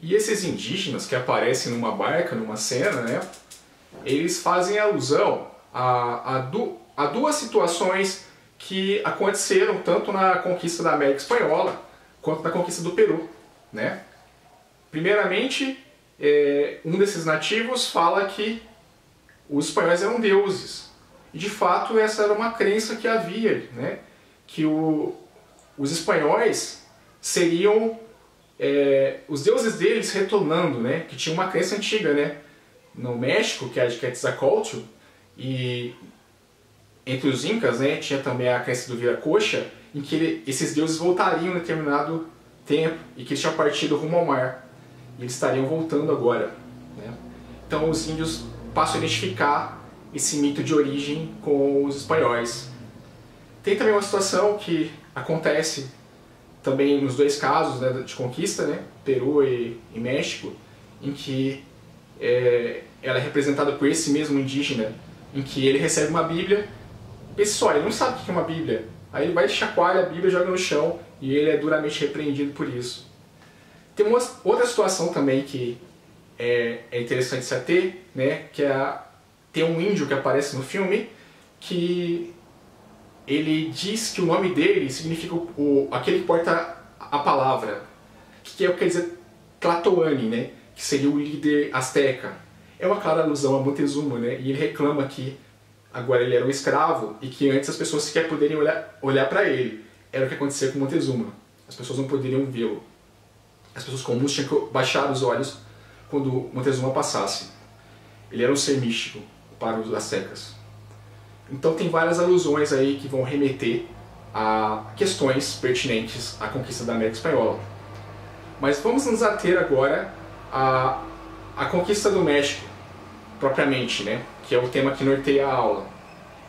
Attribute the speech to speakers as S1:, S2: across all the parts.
S1: E esses indígenas que aparecem numa barca, numa cena, né, eles fazem alusão a duas situações que aconteceram tanto na conquista da América Espanhola quanto na conquista do Peru, né? Primeiramente, um desses nativos fala que os espanhóis eram deuses. E de fato essa era uma crença que havia, né? Que os espanhóis seriam os deuses deles retornando, né? Que tinha uma crença antiga, né? No México, que é de Quetzalcóatl, e entre os incas, né, tinha também a crença do Viracocha, em que esses deuses voltariam em determinado tempo e que eles tinham partido rumo ao mar. E eles estariam voltando agora, né? Então os índios passam a identificar esse mito de origem com os espanhóis. Tem também uma situação que acontece também nos dois casos, né, de conquista, né, Peru e México, em que ela é representada por esse mesmo indígena, em que ele recebe uma Bíblia. Pessoal, ele não sabe o que é uma Bíblia. Aí ele vai, chacoalha a Bíblia, joga no chão e ele é duramente repreendido por isso. Tem uma outra situação também que é interessante se ater, né, que tem um índio que aparece no filme que ele diz que o nome dele significa aquele que porta a palavra, que quer dizer Tlatoani, né, que seria o líder asteca. É uma clara alusão a Montezuma, né, e ele reclama que agora ele era um escravo e que antes as pessoas sequer poderiam olhar para ele. Era o que acontecia com Montezuma. As pessoas não poderiam vê-lo. As pessoas comuns tinham que baixar os olhos quando Montezuma passasse. Ele era um ser místico para os astecas. Então tem várias alusões aí que vão remeter a questões pertinentes à conquista da América Espanhola. Mas vamos nos ater agora à conquista do México, propriamente, né? Que é o tema que norteia a aula.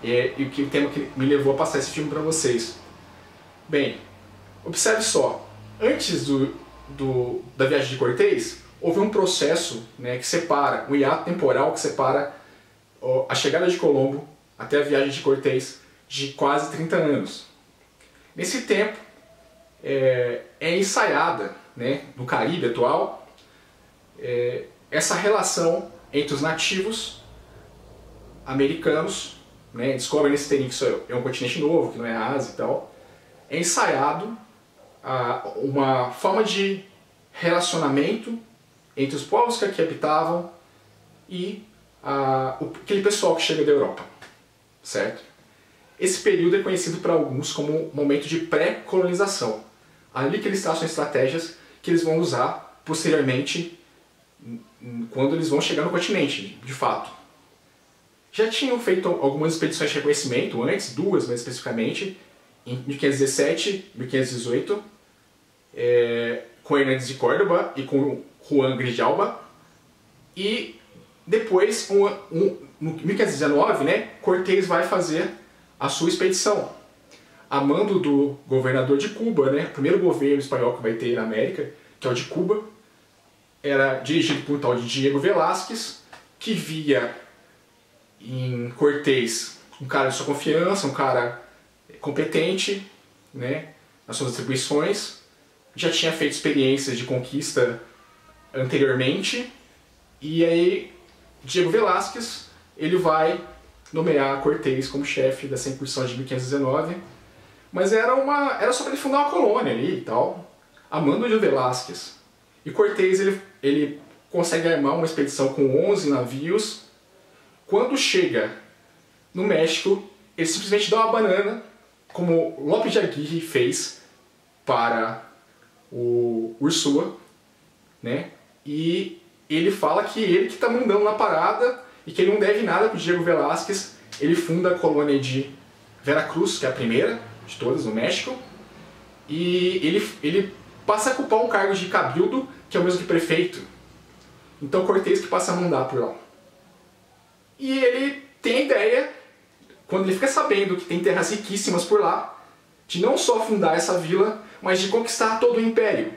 S1: E o tema que me levou a passar esse filme para vocês. Bem, observe só. Antes da viagem de Cortés, houve um processo, né, que separa, um hiato temporal que separa a chegada de Colombo até a viagem de Cortés de quase 30 anos. Nesse tempo, é ensaiada, né, no Caribe atual, essa relação entre os nativos americanos, né, descobrem nesse terreno que isso é um continente novo, que não é a Ásia e tal, é ensaiado uma forma de relacionamento entre os povos que aqui habitavam e aquele pessoal que chega da Europa, certo? Esse período é conhecido por alguns como momento de pré-colonização. Ali que eles traçam estratégias que eles vão usar posteriormente quando eles vão chegar no continente, de fato. Já tinham feito algumas expedições de reconhecimento antes, duas mais especificamente, em 1517 e 1518, com Hernandes de Córdoba e com Juan Grijalba. E depois, no 1519, né, Cortés vai fazer a sua expedição, a mando do governador de Cuba, né, o primeiro governo espanhol que vai ter na América, que é o de Cuba. Era dirigido por um tal de Diego Velázquez, que via em Cortés um cara de sua confiança, um cara competente, né, nas suas atribuições. Já tinha feito experiências de conquista anteriormente, e aí Diego Velázquez ele vai nomear Cortés como chefe dessa incursão de 1519, mas era só para ele fundar uma colônia ali e tal, a mando de Velázquez. E Cortés ele consegue armar uma expedição com 11 navios. Quando chega no México, ele simplesmente dá uma banana, como Lopes de Aguirre fez para o Ursúa, né? E ele fala que ele que está mandando na parada e que ele não deve nada para o Diego Velázquez. Ele funda a colônia de Veracruz, que é a primeira de todas no México, e ele passa a ocupar um cargo de cabildo, que é o mesmo que prefeito. Então Cortés que passa a mandar por lá. E ele tem a ideia, quando ele fica sabendo que tem terras riquíssimas por lá, de não só fundar essa vila, mas de conquistar todo o império.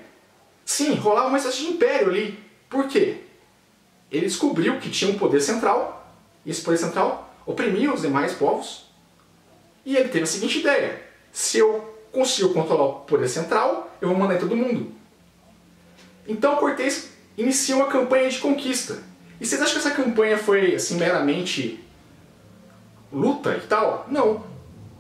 S1: Sim, rolava uma espécie de império ali. Por quê? Ele descobriu que tinha um poder central, e esse poder central oprimia os demais povos, e ele teve a seguinte ideia: se eu consigo controlar o poder central, eu vou mandar em todo mundo. Então Cortés inicia uma campanha de conquista. E vocês acham que essa campanha foi assim meramente luta e tal? Não.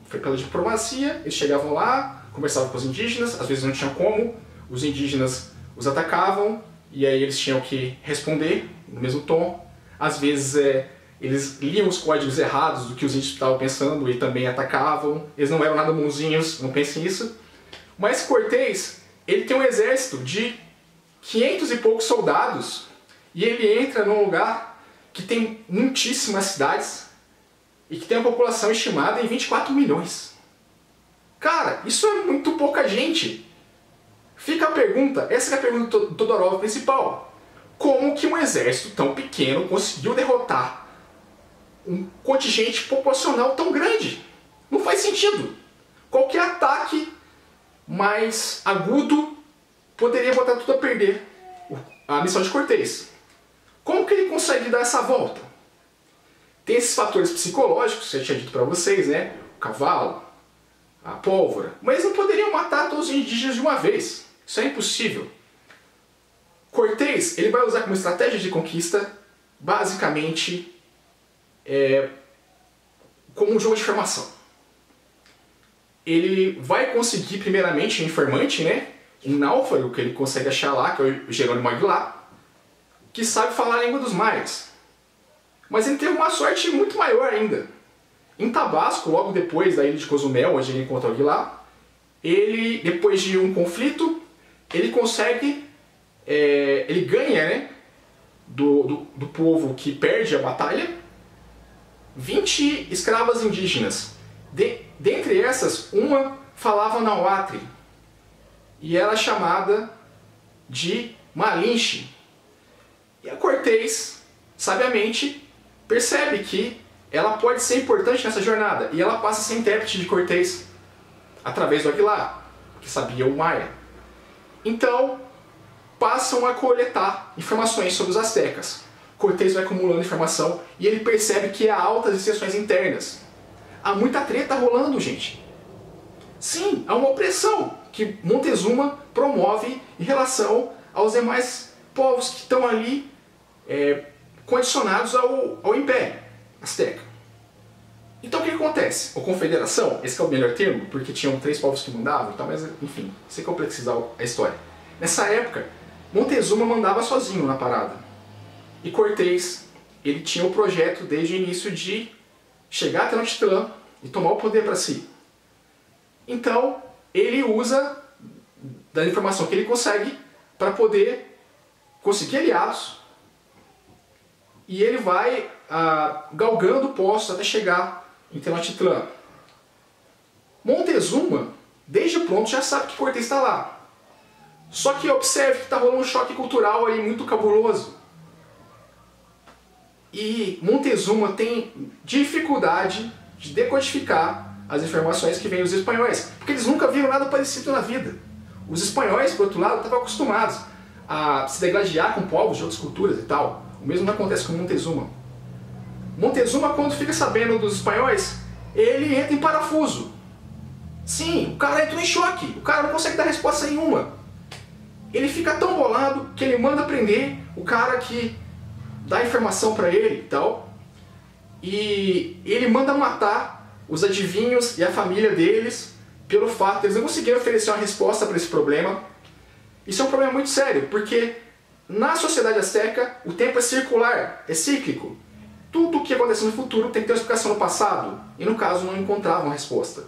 S1: Foi pela diplomacia, eles chegavam lá, conversavam com os indígenas, às vezes não tinham como, os indígenas os atacavam, e aí eles tinham que responder no mesmo tom. Às vezes eles liam os códigos errados do que os índios estavam pensando e também atacavam. Eles não eram nada bonzinhos, não pensem nisso. Mas Cortés, ele tem um exército de 500 e poucos soldados, e ele entra num lugar que tem muitíssimas cidades e que tem a população estimada em 24 milhões. Cara, isso é muito pouca gente. Fica a pergunta, essa é a pergunta do Todorov principal. Como que um exército tão pequeno conseguiu derrotar um contingente populacional tão grande? Não faz sentido. Qualquer ataque mais agudo poderia botar tudo a perder a missão de Cortés. Como que ele consegue dar essa volta? Tem esses fatores psicológicos que eu tinha dito para vocês, né? O cavalo, a pólvora. Mas eles não poderiam matar todos os indígenas de uma vez. Isso é impossível. Cortés, ele vai usar como estratégia de conquista, basicamente, como um jogo de informação. Ele vai conseguir, primeiramente, um informante, né? Um náufrago que ele consegue achar lá, que é o Jerônimo Aguilar, que sabe falar a língua dos maias. Mas ele teve uma sorte muito maior ainda. Em Tabasco, logo depois da ilha de Cozumel, onde ele encontra o Aguilar, ele, depois de um conflito, ele consegue, ele ganha, né, do povo que perde a batalha, 20 escravas indígenas. Dentre essas, uma falava Nahuatl, e era chamada de Malinche. E a Cortés, sabiamente, percebe que ela pode ser importante nessa jornada, e ela passa a ser intérprete de Cortés através do Aguilar, que sabia o maia. Então, passam a coletar informações sobre os astecas. Cortés vai acumulando informação e ele percebe que há altas dissensões internas. Há muita treta rolando, gente. Sim, há uma opressão que Montezuma promove em relação aos demais povos que estão ali condicionados ao Império Azteca. Então o que acontece? A confederação, esse é o melhor termo, porque tinham 3 povos que mandavam, então, mas enfim, sem complexizar a história. Nessa época, Montezuma mandava sozinho na parada. E Cortés, ele tinha o projeto desde o início de chegar até Tenochtitlan e tomar o poder para si. Então, ele usa da informação que ele consegue para poder conseguir aliados, e ele vai galgando postos até chegar em Tenochtitlan. Montezuma, desde pronto, já sabe que Cortés está lá. Só que observe que está rolando um choque cultural aí muito cabuloso. E Montezuma tem dificuldade de decodificar as informações que vêm dos espanhóis, porque eles nunca viram nada parecido na vida. Os espanhóis, por outro lado, estavam acostumados a se degladiar com povos de outras culturas e tal. O mesmo não acontece com Montezuma. Montezuma, quando fica sabendo dos espanhóis, ele entra em parafuso. Sim, o cara entra em choque, o cara não consegue dar resposta nenhuma. Ele fica tão bolado que ele manda prender o cara que dá informação para ele e tal. E ele manda matar os adivinhos e a família deles pelo fato de eles não conseguirem oferecer uma resposta para esse problema. Isso é um problema muito sério, porque na sociedade azteca o tempo é circular, é cíclico. Tudo o que acontece no futuro tem que ter uma explicação no passado, e no caso não encontravam uma resposta.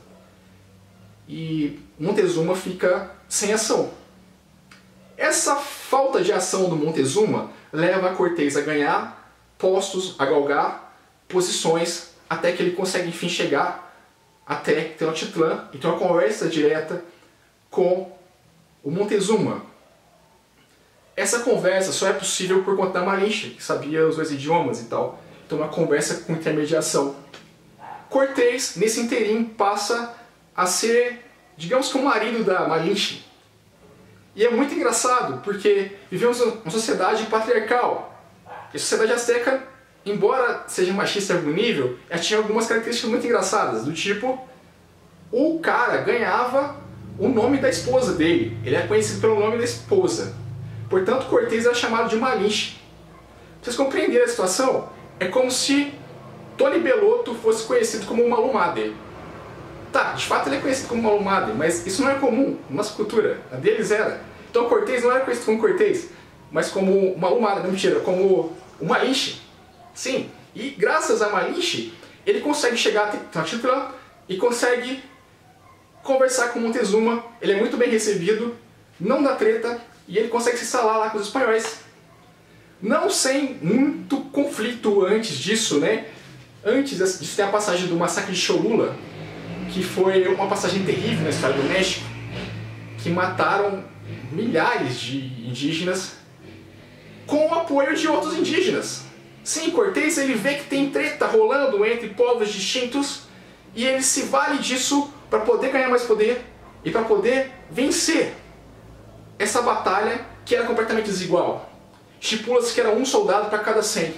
S1: E Montezuma fica sem ação. Essa falta de ação do Montezuma leva a Cortés a ganhar postos, a galgar posições, até que ele consegue enfim chegar até Tenochtitlan e ter uma conversa direta com o Montezuma. Essa conversa só é possível por conta da Malinche, que sabia os 2 idiomas e tal. Então uma conversa com intermediação. Cortés, nesse inteirinho, passa a ser, digamos que o marido da Malinche. E é muito engraçado, porque vivemos uma sociedade patriarcal. E a sociedade azteca, embora seja machista em algum nível, ela tinha algumas características muito engraçadas, do tipo, o cara ganhava o nome da esposa dele. Ele é conhecido pelo nome da esposa. Portanto, Cortés era chamado de Malinche. Pra vocês compreenderem a situação, é como se Tony Bellotto fosse conhecido como Malumade. Tá, de fato ele é conhecido como Malumade, mas isso não é comum na nossa cultura, a deles era. Então Cortés não era conhecido como Cortés, mas como Malumade, não mentira, como o Malinche. Sim, e graças a Malinche, ele consegue chegar a Tenochtitlan e consegue conversar com Montezuma, ele é muito bem recebido, não dá treta, e ele consegue se instalar lá com os espanhóis. Não sem muito conflito antes disso, né? Antes disso tem a passagem do massacre de Cholula, que foi uma passagem terrível na história do México, que mataram milhares de indígenas com o apoio de outros indígenas. Sim, Cortés ele vê que tem treta rolando entre povos distintos e ele se vale disso para poder ganhar mais poder e para poder vencer essa batalha que era completamente desigual. Estipula-se que era um soldado para cada 100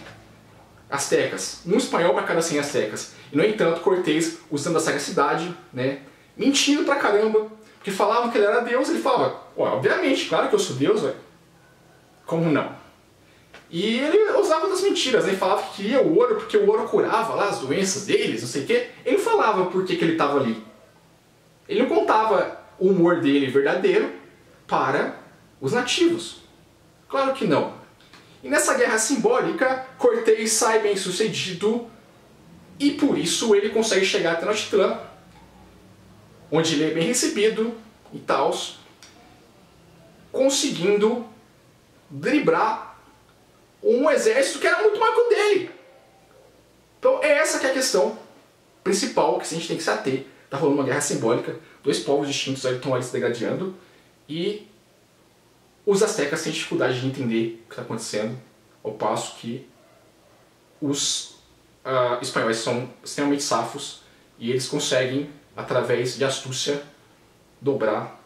S1: astecas, um espanhol para cada 100 astecas. E, no entanto, Cortés, usando a sagacidade, né, mentindo pra caramba, porque falavam que ele era Deus, ele falava, obviamente, claro que eu sou Deus, véio. Como não? E ele usava das mentiras, ele falava que queria o ouro porque o ouro curava lá as doenças deles, não sei o quê. Ele não falava por que ele estava ali. Ele não contava o humor dele verdadeiro para os nativos. Claro que não. E nessa guerra simbólica, Cortés sai bem sucedido e por isso ele consegue chegar até Tenochtitlan, onde ele é bem recebido e tal, conseguindo driblar um exército que era muito maior que o dele. Então essa que é a questão principal que a gente tem que se ater. Está rolando uma guerra simbólica, dois povos distintos estão ali se degradando e os astecas têm dificuldade de entender o que está acontecendo, ao passo que os espanhóis são extremamente safos e eles conseguem, através de astúcia, dobrar